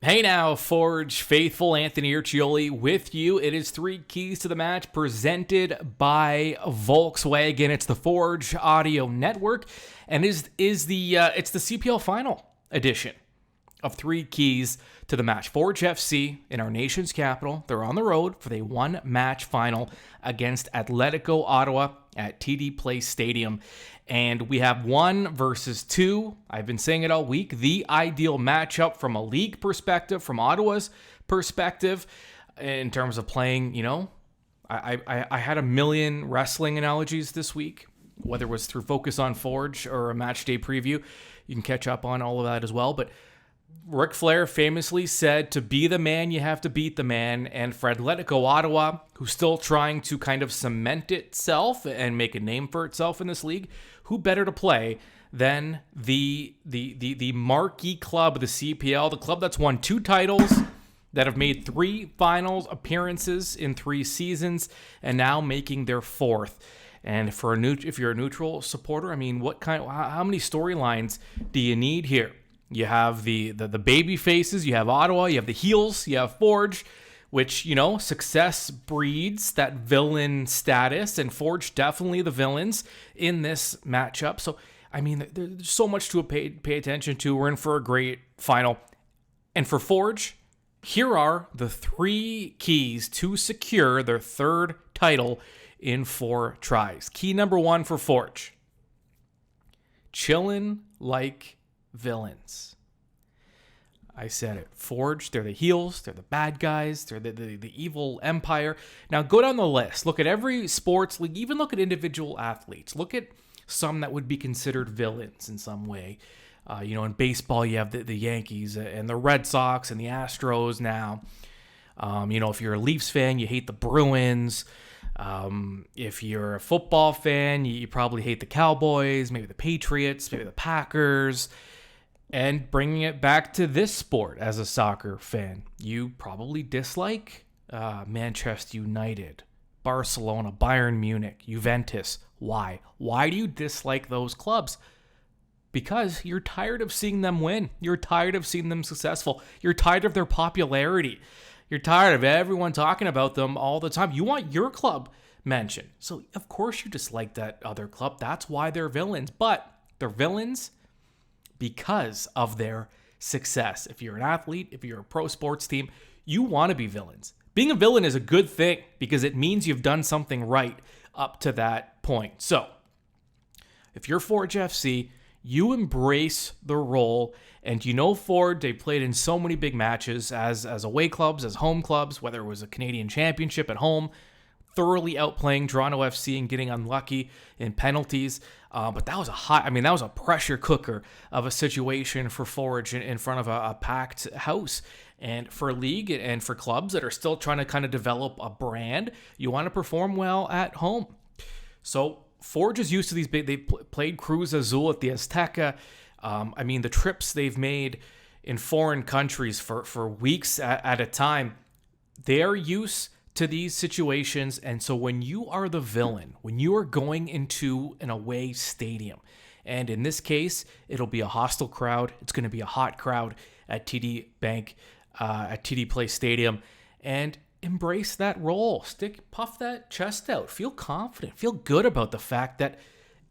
Hey now, Forge faithful, Anthony Urciuoli with you. It is Three Keys to the Match presented by Volkswagen. It's the Forge Audio Network, and it's the CPL Final edition of Three Keys to the Match. Forge FC in our nation's capital. They're on the road for the one-match final against Atletico Ottawa at TD Place Stadium. And we have 1 versus 2. I've been saying it all week. The ideal matchup from a league perspective, from Ottawa's perspective, in terms of playing, I had a million wrestling analogies this week, whether it was through Focus on Forge or a match day preview. You can catch up on all of that as well. But Ric Flair famously said, to be the man, you have to beat the man. And for Atletico Ottawa, who's still trying to kind of cement itself and make a name for itself in this league, who better to play than the marquee club of the CPL, the club that's won 2 titles, that have made 3 finals appearances in 3 seasons, and now making their 4th. And if you're a neutral supporter, I mean, how many storylines do you need here? You have the baby faces, you have Ottawa, you have the heels, you have Forge, which, success breeds that villain status, and Forge definitely the villains in this matchup. So, I mean, there's so much to pay attention to. We're in for a great final. And for Forge, here are the 3 keys to secure their 3rd title in 4 tries. Key number 1 for Forge: chillin' like villains. I said it. Forge, they're the heels, they're the bad guys, they're the evil empire. Now go down the list. Look at every sports league, even look at individual athletes. Look at some that would be considered villains in some way. In baseball, you have the Yankees and the Red Sox and the Astros now. If you're a Leafs fan, you hate the Bruins. If you're a football fan, you probably hate the Cowboys, maybe the Patriots, maybe the Packers. And bringing it back to this sport as a soccer fan, you probably dislike Manchester United, Barcelona, Bayern Munich, Juventus. Why? Why do you dislike those clubs? Because you're tired of seeing them win. You're tired of seeing them successful. You're tired of their popularity. You're tired of everyone talking about them all the time. You want your club mentioned. So, of course, you dislike that other club. That's why they're villains. But they're villains because of their success. If you're an athlete, if you're a pro sports team, you want to be villains. Being a villain is a good thing because it means you've done something right up to that point. So, if you're Forge FC, you embrace the role. And Forge, they played in so many big matches as away clubs, as home clubs, whether it was a Canadian championship at home, thoroughly outplaying Toronto FC and getting unlucky in penalties. But that was a pressure cooker of a situation for Forge in front of a packed house. And for a league and for clubs that are still trying to kind of develop a brand, you want to perform well at home. So Forge is used to these big. They played Cruz Azul at the Azteca. The trips they've made in foreign countries for weeks at a time, they're used to these situations. And so when you are the villain, when you are going into an away stadium, and in this case, it'll be a hostile crowd. It's going to be a hot crowd at TD Place Stadium, and embrace that role. Puff that chest out. Feel confident. Feel good about the fact that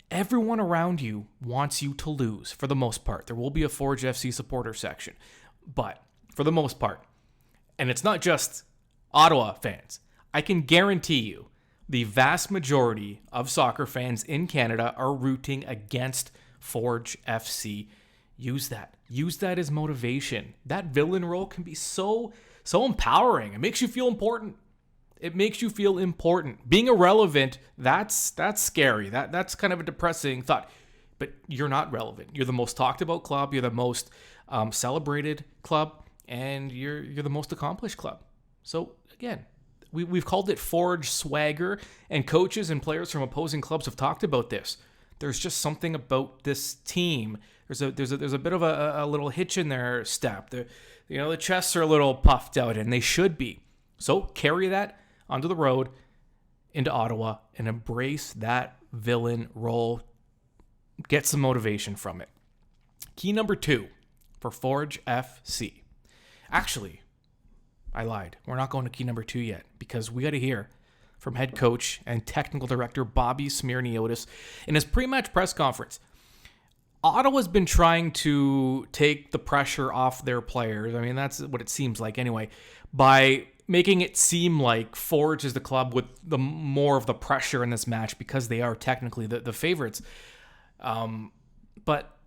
everyone around you wants you to lose for the most part. There will be a Forge FC supporter section, but for the most part, and it's not just Ottawa fans, I can guarantee you the vast majority of soccer fans in Canada are rooting against Forge FC. Use that. Use that as motivation. That villain role can be so empowering. It makes you feel important. Being irrelevant, that's scary. That's kind of a depressing thought. But you're not relevant. You're the most talked about club. You're the most celebrated club, and you're the most accomplished club. So again, we've called it Forge swagger, and coaches and players from opposing clubs have talked about this. There's just something about this team. There's a bit of a little hitch in their step. The chests are a little puffed out, and they should be. So carry that onto the road into Ottawa and embrace that villain role. Get some motivation from it. Key number 2 for Forge FC. Actually, I lied. We're not going to key number 2 yet because we got to hear from head coach and technical director Bobby Smyrniotis in his pre-match press conference. Ottawa's been trying to take the pressure off their players. I mean, that's what it seems like anyway, by making it seem like Forge is the club with the more of the pressure in this match because they are technically the favorites. But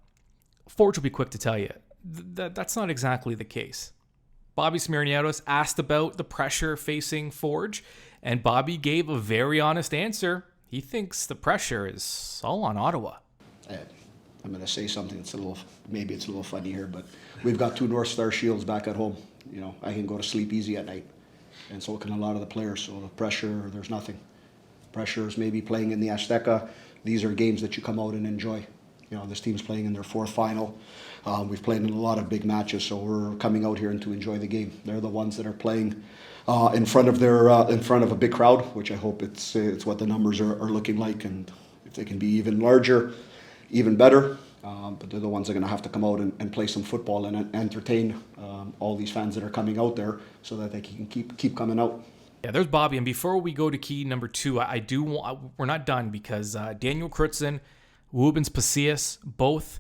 Forge will be quick to tell you that's not exactly the case. Bobby Smyrniotis asked about the pressure facing Forge, and Bobby gave a very honest answer. He thinks the pressure is all on Ottawa. I'm going to say something that's maybe it's a little funny here, but we've got 2 North Star Shields back at home. You know, I can go to sleep easy at night, and so can a lot of the players. So the pressure, there's nothing. Pressure is maybe playing in the Azteca. These are games that you come out and enjoy. You know, this team's playing in their 4th final. We've played in a lot of big matches, so we're coming out here and to enjoy the game. They're the ones that are playing in front of a big crowd, which I hope it's what the numbers are looking like, and if they can be even larger, even better. But they're the ones that are going to have to come out and play some football and entertain all these fans that are coming out there, so that they can keep coming out. Yeah, there's Bobby. And before we go to key number 2, we're not done because Daniel Crutzen, Woobens Pacius both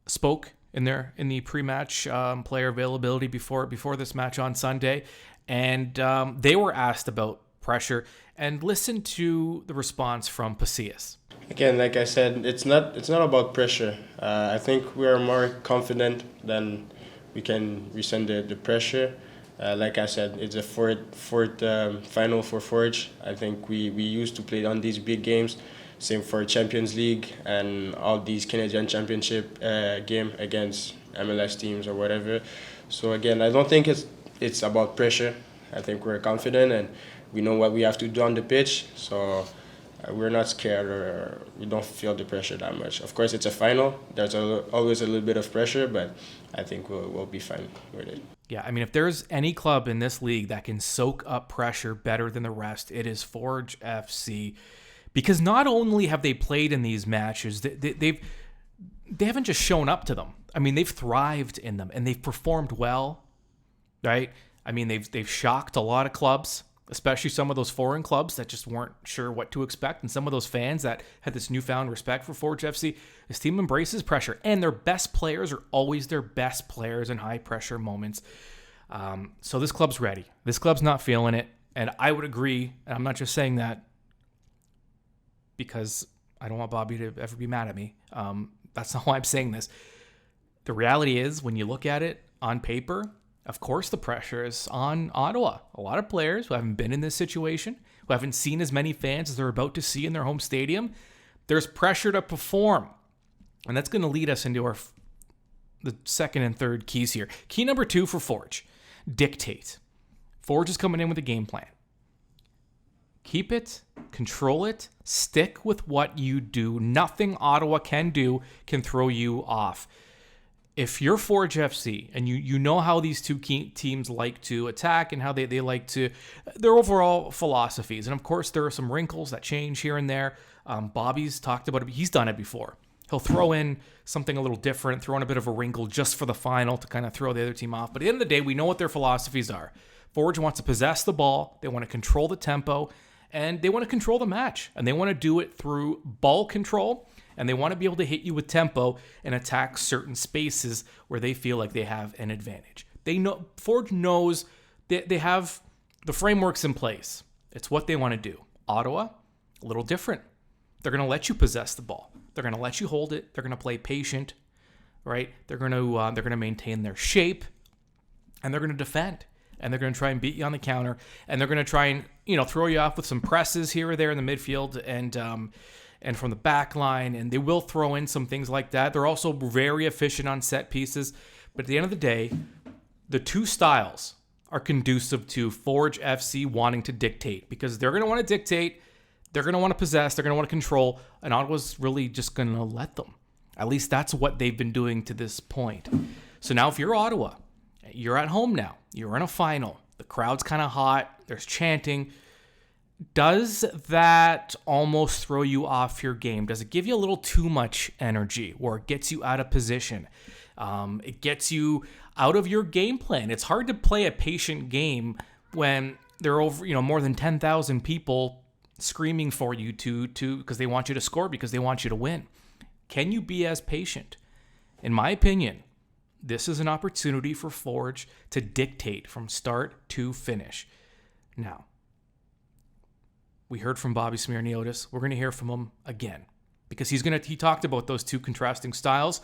spoke in the pre-match player availability before this match on Sunday, and they were asked about pressure. And listen to the response from Pacius. Again, like I said, it's not about pressure. I think we are more confident than we can resend the pressure. Like I said, it's a fourth final for Forge. I think we used to play on these big games. Same for Champions League and all these Canadian Championship game against MLS teams or whatever. So again, I don't think it's about pressure. I think we're confident and we know what we have to do on the pitch. So we're not scared or we don't feel the pressure that much. Of course, it's a final. There's always a little bit of pressure, but I think we'll be fine with it. Yeah, I mean, if there's any club in this league that can soak up pressure better than the rest, it is Forge FC. Because not only have they played in these matches, they haven't just shown up to them. I mean, they've thrived in them and they've performed well, right? I mean, they've shocked a lot of clubs, especially some of those foreign clubs that just weren't sure what to expect, and some of those fans that had this newfound respect for Forge FC. This team embraces pressure, and their best players are always their best players in high-pressure moments. So this club's ready. This club's not feeling it, and I would agree, and I'm not just saying that because I don't want Bobby to ever be mad at me. That's not why I'm saying this. The reality is, when you look at it on paper, of course the pressure is on Ottawa. A lot of players who haven't been in this situation, who haven't seen as many fans as they're about to see in their home stadium, there's pressure to perform. And that's going to lead us into the second and third keys here. Key number 2 for Forge, dictate. Forge is coming in with a game plan. Keep it, control it, stick with what you do. Nothing Ottawa can do can throw you off. If you're Forge FC and you know how these two teams like to attack and how they like to, their overall philosophies. And of course, there are some wrinkles that change here and there. Bobby's talked about it. He's done it before. He'll throw in something a little different, throw in a bit of a wrinkle just for the final to kind of throw the other team off. But at the end of the day, we know what their philosophies are. Forge wants to possess the ball. They want to control the tempo. And they want to control the match, and they want to do it through ball control, and they want to be able to hit you with tempo and attack certain spaces where they feel like they have an advantage. Forge knows that they have the frameworks in place. It's what they want to do. Ottawa, a little different. They're going to let you possess the ball. They're going to let you hold it. They're going to play patient, right? They're going to maintain their shape, and they're going to defend. And they're going to try and beat you on the counter, and they're going to try and throw you off with some presses here or there in the midfield and from the back line, and they will throw in some things like that. They're also very efficient on set pieces, but at the end of the day, the two styles are conducive to Forge FC wanting to dictate, because they're going to want to dictate, they're going to want to possess, they're going to want to control, and Ottawa's really just going to let them. At least that's what they've been doing to this point. So now if you're Ottawa, you're at home now. You're in a final. The crowd's kind of hot. There's chanting. Does that almost throw you off your game? Does it give you a little too much energy, or it gets you out of position? It gets you out of your game plan. It's hard to play a patient game when there are over, more than 10,000 people screaming for you to because they want you to score, because they want you to win. Can you be as patient? In my opinion, this is an opportunity for Forge to dictate from start to finish. Now, we heard from Bobby Smyrniotis. We're going to hear from him again because he talked about those two contrasting styles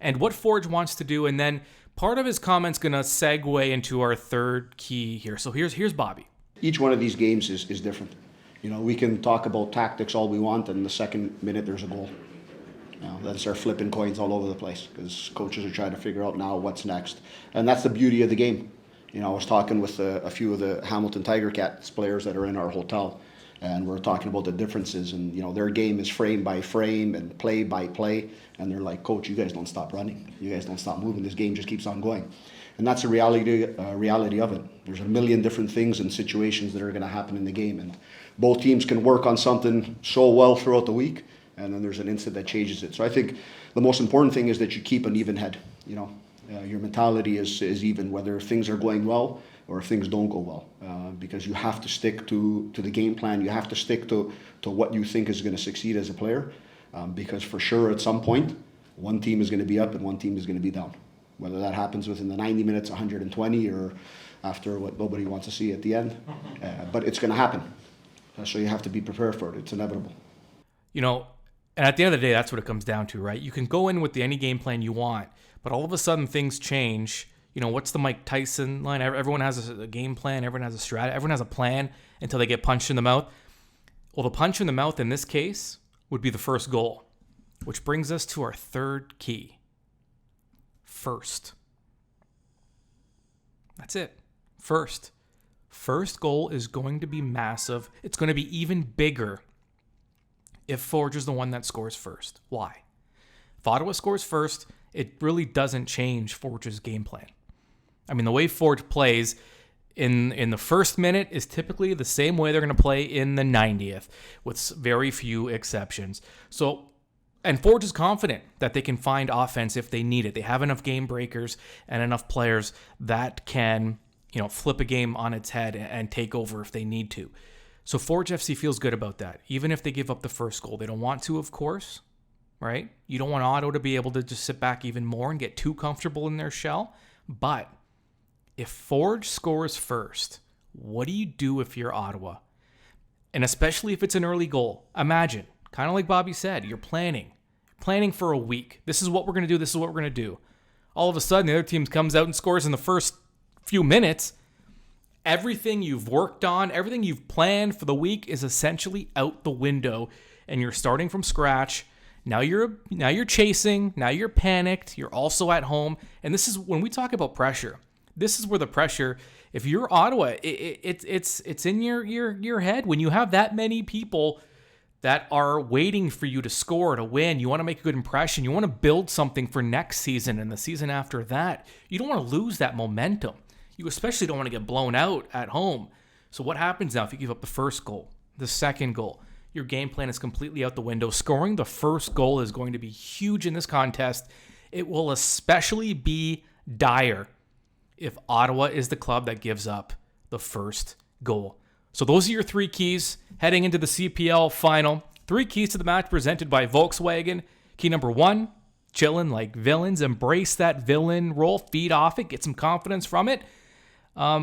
and what Forge wants to do. And then part of his comment's going to segue into our third key here. So here's Bobby. Each one of these games is different. We can talk about tactics all we want, and the second minute there's a goal. Then start flipping coins all over the place because coaches are trying to figure out now what's next. And that's the beauty of the game. I was talking with a few of the Hamilton Tiger Cats players that are in our hotel, and we're talking about the differences. And, their game is frame by frame and play by play. And they're like, Coach, you guys don't stop running. You guys don't stop moving. This game just keeps on going. And that's the reality of it. There's a million different things and situations that are going to happen in the game. And both teams can work on something so well throughout the week, and then there's an instant that changes it. So I think the most important thing is that you keep an even head. Your mentality is even, whether things are going well or if things don't go well, because you have to stick to the game plan. You have to stick to what you think is going to succeed as a player, because for sure at some point, one team is going to be up and one team is going to be down. Whether that happens within the 90 minutes, 120, or after what nobody wants to see at the end. But it's going to happen. So you have to be prepared for it. It's inevitable. And at the end of the day, that's what it comes down to, right? You can go in with any game plan you want, but all of a sudden things change. What's the Mike Tyson line? Everyone has a game plan. Everyone has a strategy. Everyone has a plan until they get punched in the mouth. Well, the punch in the mouth in this case would be the first goal, which brings us to our third key. First. That's it. First. First goal is going to be massive. It's going to be even bigger if Forge is the one that scores first. Why? If Ottawa scores first, it really doesn't change Forge's game plan. The way Forge plays in the first minute is typically the same way they're going to play in the 90th, with very few exceptions. And Forge is confident that they can find offense if they need it. They have enough game breakers and enough players that can, flip a game on its head and take over if they need to. So Forge FC feels good about that. Even if they give up the first goal, they don't want to, of course, right? You don't want Otto to be able to just sit back even more and get too comfortable in their shell. But if Forge scores first, what do you do if you're Ottawa? And especially if it's an early goal. Imagine, kind of like Bobby said, you're planning for a week. This is what we're going to do. This is what we're going to do. All of a sudden, the other team comes out and scores in the first few minutes. Everything you've worked on, everything you've planned for the week is essentially out the window, and you're starting from scratch. Now you're chasing. Now you're panicked. You're also at home, and this is when we talk about pressure. This is where the pressure. If you're Ottawa, it's in your head when you have that many people that are waiting for you to score, to win. You want to make a good impression. You want to build something for next season and the season after that. You don't want to lose that momentum. You especially don't want to get blown out at home. So what happens now if you give up the first goal, the second goal? Your game plan is completely out the window. Scoring the first goal is going to be huge in this contest. It will especially be dire if Ottawa is the club that gives up the first goal. So those are your three keys heading into the CPL Final. 3 keys to the match presented by Volkswagen. Key number 1, chillin' like villains. Embrace that villain role. Feed off it. Get some confidence from it.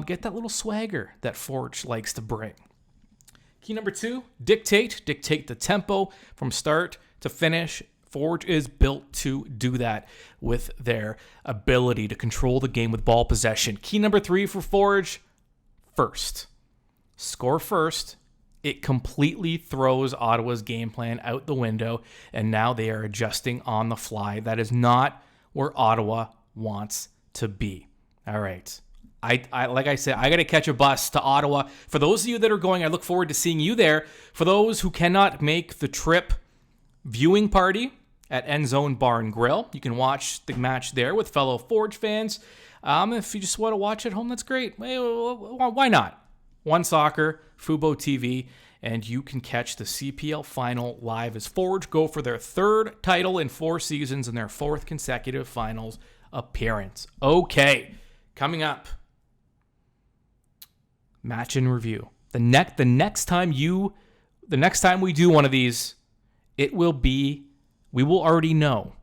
Get that little swagger that Forge likes to bring. Key number 2, dictate. Dictate the tempo from start to finish. Forge is built to do that with their ability to control the game with ball possession. Key number 3 for Forge, first. Score first. It completely throws Ottawa's game plan out the window, and now they are adjusting on the fly. That is not where Ottawa wants to be. All right. I like I said, I got to catch a bus to Ottawa. For those of you that are going, I look forward to seeing you there. For those who cannot make the trip, viewing party at End Zone Bar and Grill. You can watch the match there with fellow Forge fans. If you just want to watch at home, that's great. Why not? One Soccer, Fubo TV, and you can catch the CPL Final live as Forge go for their 3rd title in 4 seasons and their 4th consecutive finals appearance. Okay, coming up, match in review. The next time we do one of these, we will already know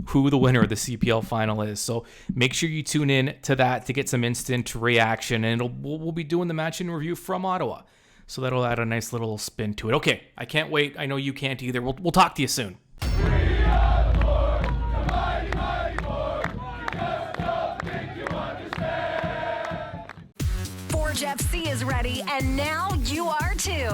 who the winner of the CPL final is. So make sure you tune in to that to get some instant reaction, and we'll be doing the match in review from Ottawa. So that'll add a nice little spin to it. Okay, I can't wait. I know you can't either. We'll talk to you soon. Forge FC is ready, and now you are too.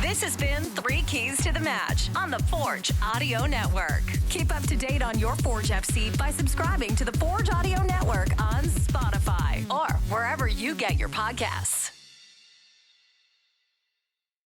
This has been 3 Keys to the Match on the Forge Audio Network. Keep up to date on your Forge FC by subscribing to the Forge Audio Network on Spotify or wherever you get your podcasts.